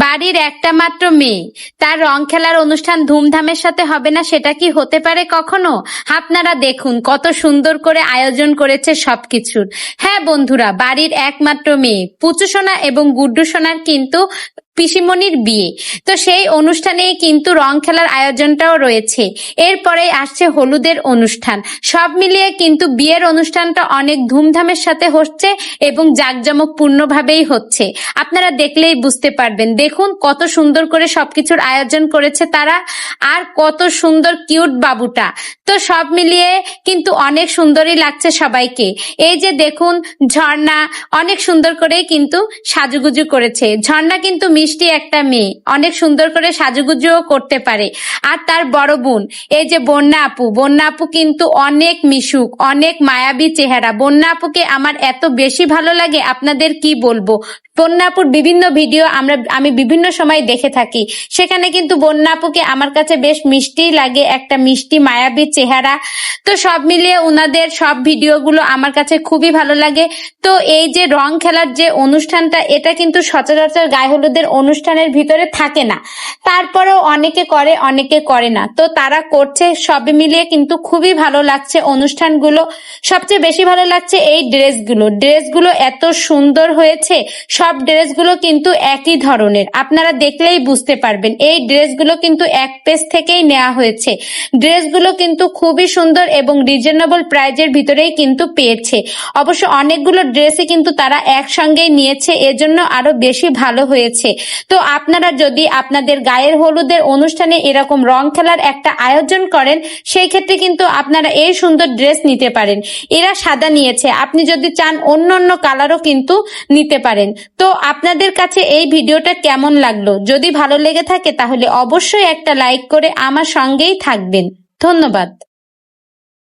বাড়ির একটা মাত্র মেয়ে, তার রং খেলার অনুষ্ঠান ধুমধামের সাথে হবে না, সেটা কি হতে পারে কখনো? আপনারা দেখুন কত সুন্দর করে আয়োজন করেছে সবকিছুর। হ্যাঁ বন্ধুরা, বাড়ির একমাত্র মেয়ে পুচু সোনা এবং গুড্ডু সোনার কিন্তু পিসিমণির বিয়ে। তো সেই অনুষ্ঠানেই কিন্তু রং খেলার আয়োজনটাও রয়েছে। এরপরে আসছে হলুদের অনুষ্ঠান। সব মিলিয়ে কিন্তু বিয়ের অনুষ্ঠানটা অনেক ধুমধামের সাথে হচ্ছে এবং জাঁকজমকপূর্ণভাবেই হচ্ছে। আপনারা দেখলেই বুঝতে পারবেন। দেখুন কত সুন্দর করে সবকিছুর আয়োজন করেছে তারা, আর কত সুন্দর কিউট বাবুটা। তো সব মিলিয়ে কিন্তু অনেক সুন্দরই লাগছে সবাইকে। এই যে দেখুন, ঝর্ণা অনেক সুন্দর করেই কিন্তু সাজুগুজু করেছে। ঝর্ণা কিন্তু মিষ্টি একটা মেয়ে, অনেক সুন্দর করে সাজুগুজুও করতে পারে। আর তার বড় বোন, এই যে বন্যা আপু কিন্তু অনেক মিশুক, অনেক মায়াবী চেহারা। বন্যা আপুকে আমার এত বেশি ভালো লাগে, আপনাদের কি বলবো। বন্যা আপুর বিভিন্ন ভিডিও আমি বিভিন্ন সময় দেখে থাকি, সেখানে কিন্তু বন্যা আপুকে আমার কাছে বেশ মিষ্টি লাগে, একটা মিষ্টি মায়াবী চেহারা। তো সব মিলিয়ে ওনাদের সব ভিডিওগুলো আমার কাছে খুবই ভালো লাগে। তো এই যে রং খেলার যে অনুষ্ঠানটা, এটা কিন্তু সচরাচর গায়ে হলুদের অনুষ্ঠানের ভিতরে থাকে না, তারপরেও অনেকে করে অনেকে করে না। তো তারা করছে, সব মিলিয়ে কিন্তু খুবই ভালো লাগছে অনুষ্ঠানগুলো। সবচেয়ে বেশি ভালো লাগছে এই ড্রেসগুলো এত সুন্দর হয়েছে। সব ড্রেসগুলো কিন্তু একই ধরনের, আপনারা দেখলেই বুঝতে পারবেন। এই ড্রেসগুলো কিন্তু এক পেজ থেকেই নেওয়া হয়েছে। ড্রেসগুলো কিন্তু খুবই সুন্দর এবং রিজনেবল প্রাইজের ভিতরেই কিন্তু পেয়েছে। অবশ্য অনেকগুলো ড্রেসই কিন্তু তারা একসঙ্গেই নিয়েছে, এজন্য আরো বেশি ভালো হয়েছে। তো আপনারা যদি আপনাদের গায়ের হলুদের অনুষ্ঠানে এরকম রং খেলার একটা আয়োজন করেন, সেই ক্ষেত্রে কিন্তু আপনারা এই সুন্দর ড্রেস নিতে পারেন। এরা সাদা নিয়েছে, আপনি যদি চান অন্য অন্য কালারও কিন্তু নিতে পারেন। তো আপনাদের কাছে এই ভিডিওটা কেমন লাগলো? যদি ভালো লেগে থাকে তাহলে অবশ্যই একটা লাইক করে আমার সঙ্গেই থাকবেন। ধন্যবাদ।